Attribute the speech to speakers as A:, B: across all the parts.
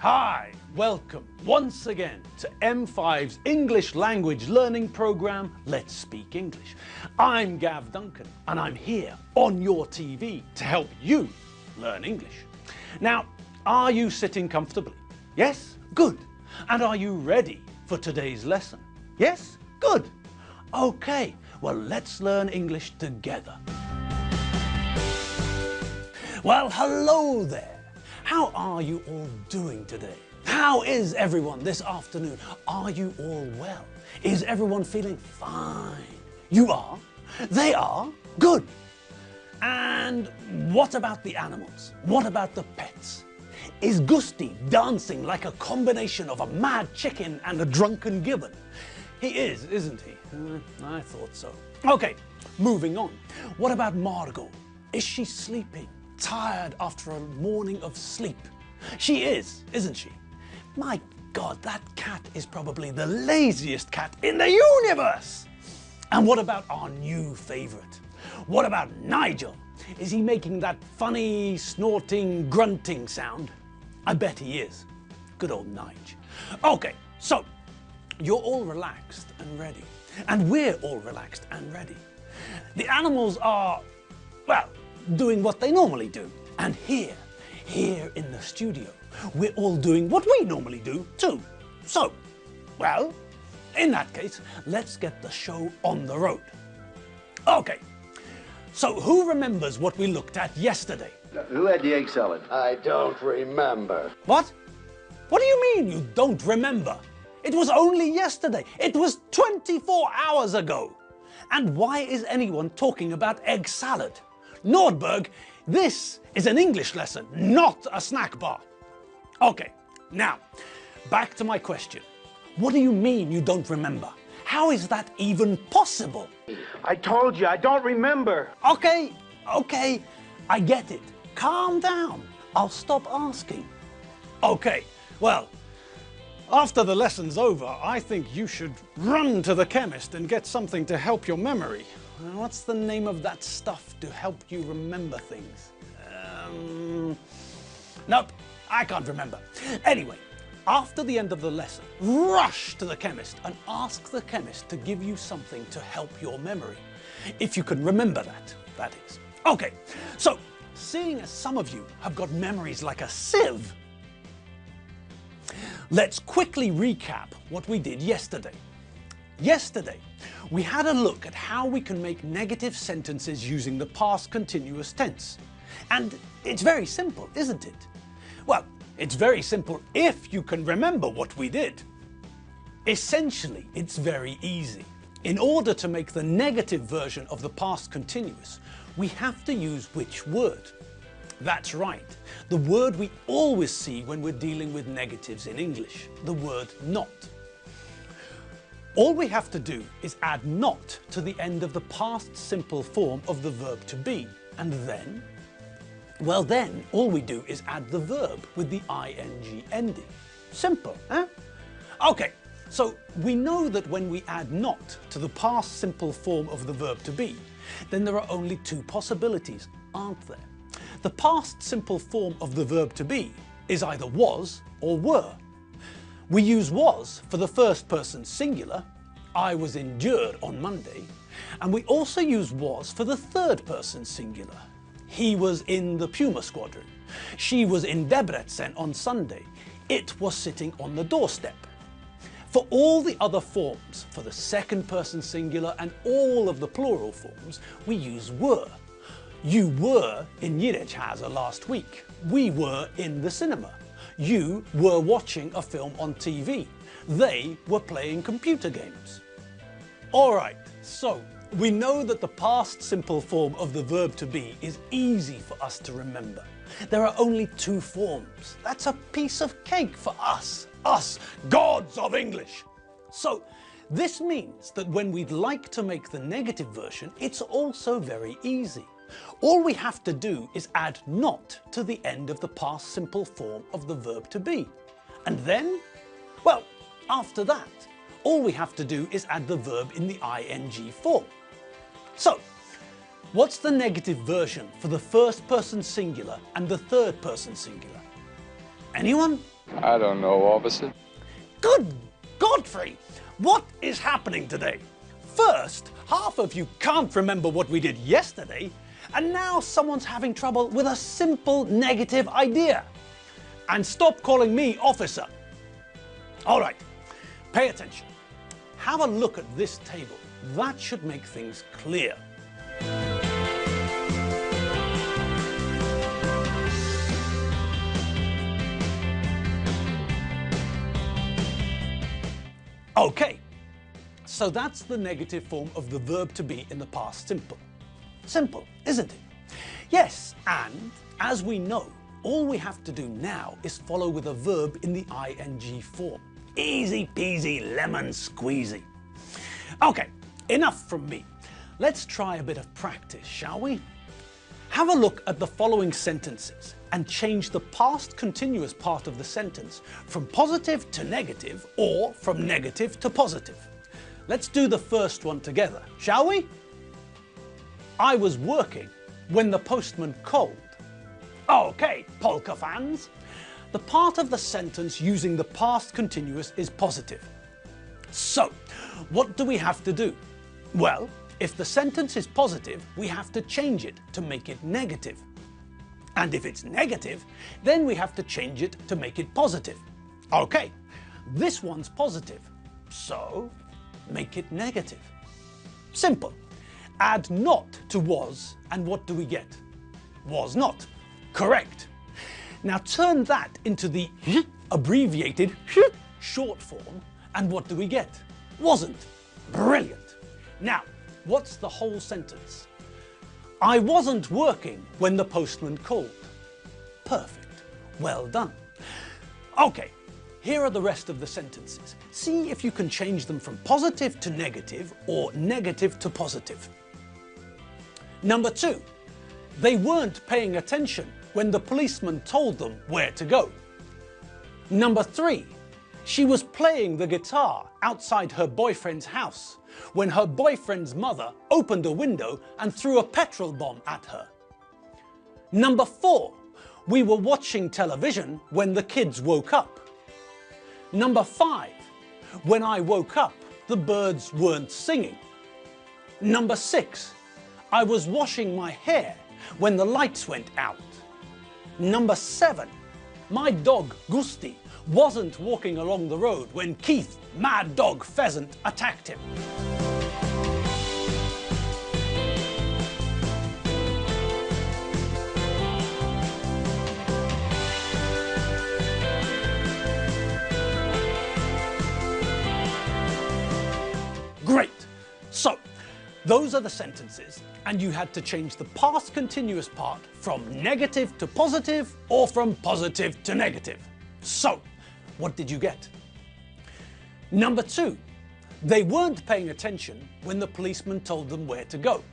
A: Hi, welcome once again to M5's English language learning program, Let's Speak English. I'm Gav Duncan and I'm here on your TV to help you learn English. Now, are you sitting comfortably? Yes? Good. And are you ready for today's lesson? Yes? Good. Okay, well, let's learn English together. Well, hello there. How are you all doing today? How is everyone this afternoon? Are you all well? Is everyone feeling fine? You are? They are? Good. And what about the animals? What about the pets? Is Gusti dancing like a combination of a mad chicken and a drunken gibbon? He is, isn't he? I thought so. Okay, moving on. What about Margot? Is she sleeping? Tired after a morning of sleep? She is, isn't she? My God, that cat is probably the laziest cat in the universe. And what about our new favorite? What about Nigel? Is he making that funny, snorting, grunting sound? I bet he is. Good old Nige. Okay, so you're all relaxed and ready. And we're all relaxed and ready. The animals are, well, doing what they normally do. And here in the studio, we're all doing what we normally do too. So, well, in that case, let's get the show on the road. Okay, so who remembers what we looked at yesterday?
B: Who had the egg salad?
C: I don't remember.
A: What? What do you mean you don't remember? It was only yesterday. It was 24 hours ago. And why is anyone talking about egg salad? Nordberg, this is an English lesson, not a snack bar. Okay, now, back to my question. What do you mean you don't remember? How is that even possible?
B: I told you, I don't remember.
A: Okay, I get it. Calm down. I'll stop asking. Okay, well, after the lesson's over, I think you should run to the chemist and get something to help your memory. What's the name of that stuff to help you remember things? Nope, I can't remember. Anyway, after the end of the lesson, rush to the chemist and ask the chemist to give you something to help your memory. If you can remember that is. Okay, so seeing as some of you have got memories like a sieve, let's quickly recap what we did yesterday. Yesterday, we had a look at how we can make negative sentences using the past continuous tense. And it's very simple, isn't it? Well, it's very simple if you can remember what we did. Essentially, it's very easy. In order to make the negative version of the past continuous, we have to use which word? That's right, the word we always see when we're dealing with negatives in English, the word not. All we have to do is add not to the end of the past simple form of the verb to be, and then, well then, all we do is add the verb with the ing ending. Simple, eh? Okay, so we know that when we add not to the past simple form of the verb to be, then there are only two possibilities, aren't there? The past simple form of the verb to be is either was or were. We use was for the first person singular, I was in Djur on Monday, and we also use was for the third person singular. He was in the Puma Squadron. She was in Debrecen on Sunday. It was sitting on the doorstep. For all the other forms, for the second person singular and all of the plural forms, we use were. You were in Nyíregyháza last week. We were in the cinema. You were watching a film on TV. They were playing computer games. Alright, so we know that the past simple form of the verb to be is easy for us to remember. There are only two forms. That's a piece of cake for us gods of English. So this means that when we'd like to make the negative version, it's also very easy. All we have to do is add not to the end of the past simple form of the verb to be. And then, well, after that, all we have to do is add the verb in the ing form. So, what's the negative version for the first person singular and the third person singular? Anyone?
C: I don't know, officer.
A: Good Godfrey! What is happening today? First, half of you can't remember what we did yesterday, and now someone's having trouble with a simple negative idea. And stop calling me officer. All right, pay attention. Have a look at this table. That should make things clear. Okay, so that's the negative form of the verb to be in the past simple. Simple, isn't it? Yes, and as we know, all we have to do now is follow with a verb in the ing form. Easy peasy lemon squeezy. Okay, enough from me. Let's try a bit of practice, shall we? Have a look at the following sentences and change the past continuous part of the sentence from positive to negative or from negative to positive. Let's do the first one together, shall we? I was working when the postman called. Okay, polka fans. The part of the sentence using the past continuous is positive. So, what do we have to do? Well, if the sentence is positive, we have to change it to make it negative. And if it's negative, then we have to change it to make it positive. Okay, this one's positive, so make it negative. Simple. Add not to was, and what do we get? Was not. Correct. Now turn that into the abbreviated short form, and what do we get? Wasn't. Brilliant. Now, what's the whole sentence? I wasn't working when the postman called. Perfect. Well done. Okay, here are the rest of the sentences. See if you can change them from positive to negative or negative to positive. Number 2. They weren't paying attention when the policeman told them where to go. Number 3. She was playing the guitar outside her boyfriend's house when her boyfriend's mother opened a window and threw a petrol bomb at her. Number 4. We were watching television when the kids woke up. Number 5. When I woke up, the birds weren't singing. Number 6. I was washing my hair when the lights went out. Number 7. My dog Gusti wasn't walking along the road when Keith, Mad Dog Pheasant, attacked him. Great! So, those are the sentences, and you had to change the past continuous part from negative to positive or from positive to negative. So, what did you get? Number 2, they weren't paying attention when the policeman told them where to go.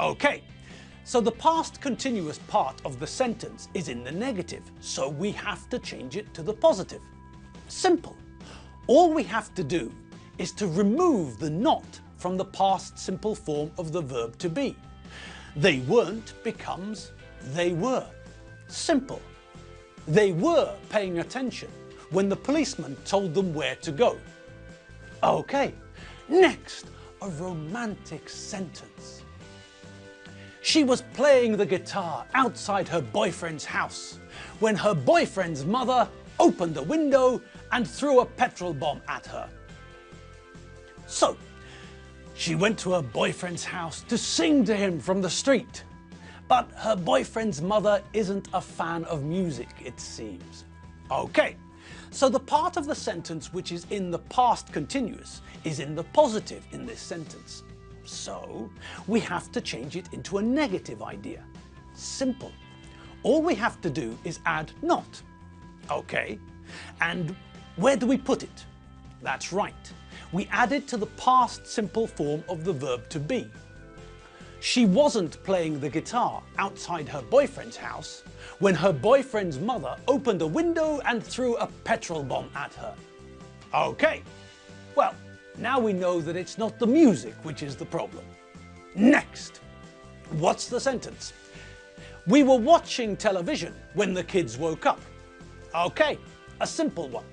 A: Okay, so the past continuous part of the sentence is in the negative, so we have to change it to the positive. Simple. All we have to do is to remove the not from the past simple form of the verb to be. They weren't becomes they were. Simple. They were paying attention when the policeman told them where to go. Okay, next, a romantic sentence. She was playing the guitar outside her boyfriend's house when her boyfriend's mother opened the window and threw a petrol bomb at her. So, she went to her boyfriend's house to sing to him from the street. But her boyfriend's mother isn't a fan of music, it seems. Okay, so the part of the sentence which is in the past continuous is in the positive in this sentence. So, we have to change it into a negative idea. Simple. All we have to do is add not. Okay, and where do we put it? That's right. We add it to the past simple form of the verb to be. She wasn't playing the guitar outside her boyfriend's house when her boyfriend's mother opened a window and threw a petrol bomb at her. Okay, well, now we know that it's not the music which is the problem. Next, what's the sentence? We were watching television when the kids woke up. Okay, A simple one.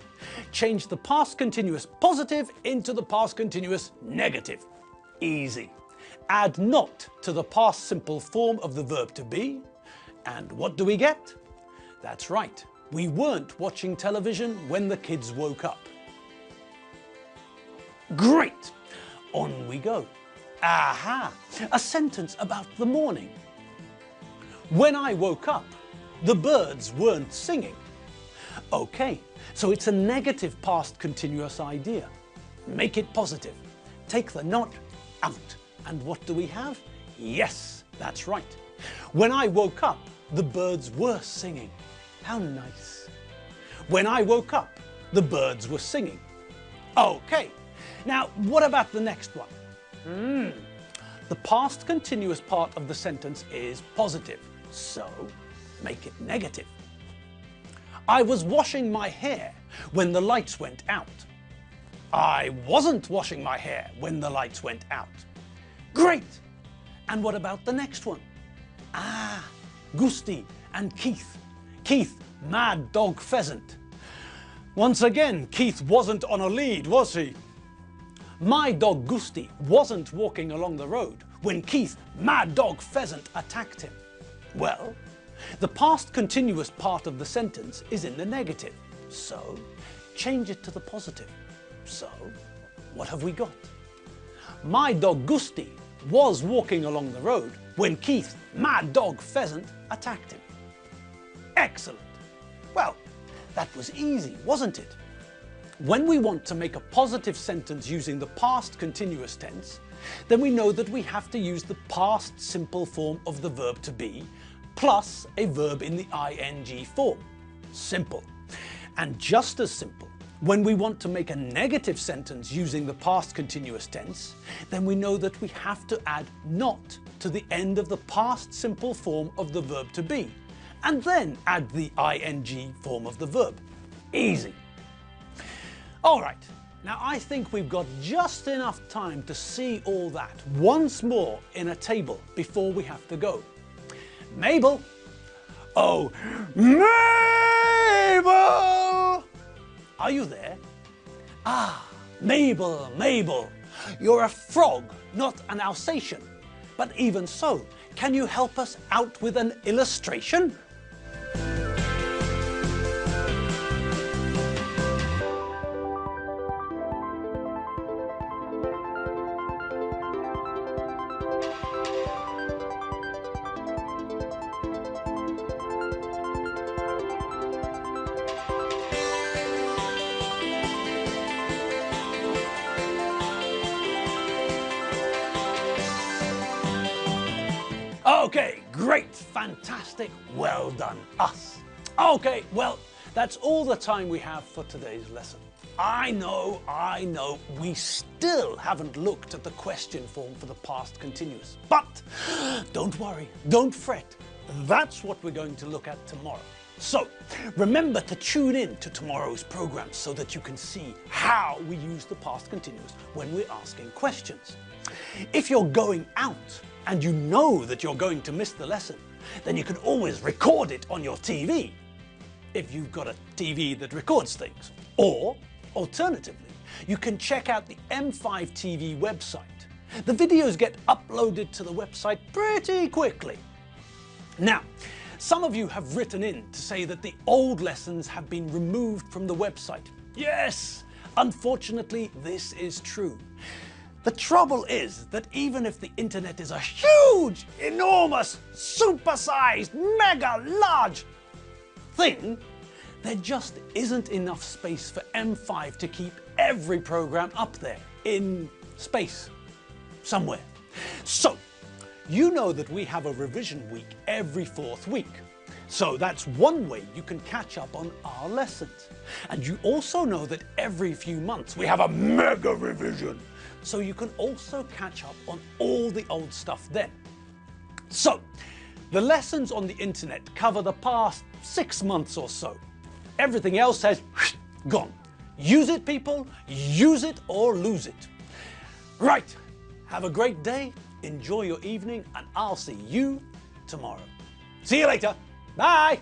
A: Change the past continuous positive into the past continuous negative. Easy. Add not to the past simple form of the verb to be. And what do we get? That's right. We weren't watching television when the kids woke up. Great! On we go. Aha! A sentence about the morning. When I woke up, the birds weren't singing. Okay, so it's a negative past continuous idea. Make it positive. Take the not out. And what do we have? Yes, that's right. When I woke up, the birds were singing. How nice. When I woke up, the birds were singing. Okay, now what about the next one? The past continuous part of the sentence is positive, so make it negative. I was washing my hair when the lights went out. I wasn't washing my hair when the lights went out. Great! And what about the next one? Gusti and Keith. Keith, mad dog pheasant. Once again, Keith wasn't on a lead, was he? My dog Gusti wasn't walking along the road when Keith, mad dog pheasant, attacked him. Well, the past continuous part of the sentence is in the negative, so change it to the positive. So, what have we got? My dog Gusti was walking along the road when Keith, mad dog pheasant, attacked him. Excellent. Well, that was easy, wasn't it? When we want to make a positive sentence using the past continuous tense, then we know that we have to use the past simple form of the verb to be plus a verb in the ing form. Simple. And just as simple, when we want to make a negative sentence using the past continuous tense, then we know that we have to add not to the end of the past simple form of the verb to be, and then add the ing form of the verb. Easy. All right, now I think we've got just enough time to see all that once more in a table before we have to go. Mabel! Oh, Mabel! Are you there? Ah, Mabel, Mabel, you're a frog, not an Alsatian. But even so, can you help us out with an illustration? Okay, great, fantastic, well done, us. Okay, well, that's all the time we have for today's lesson. I know, we still haven't looked at the question form for the past continuous. But don't worry, don't fret, that's what we're going to look at tomorrow. So, remember to tune in to tomorrow's program so that you can see how we use the past continuous when we're asking questions. If you're going out and you know that you're going to miss the lesson, then you can always record it on your TV, if you've got a TV that records things. Or, alternatively, you can check out the M5 TV website. The videos get uploaded to the website pretty quickly. Now, some of you have written in to say that the old lessons have been removed from the website. Yes, unfortunately, this is true. The trouble is that even if the internet is a huge, enormous, supersized, mega large thing, there just isn't enough space for M5 to keep every program up there in space somewhere. So, you know that we have a revision week every 4th week. So that's one way you can catch up on our lessons. And you also know that every few months we have a mega revision. So you can also catch up on all the old stuff then. So, the lessons on the internet cover the past 6 months or so. Everything else has gone. Use it, people, use it or lose it. Right, have a great day, enjoy your evening, and I'll see you tomorrow. See you later. Bye.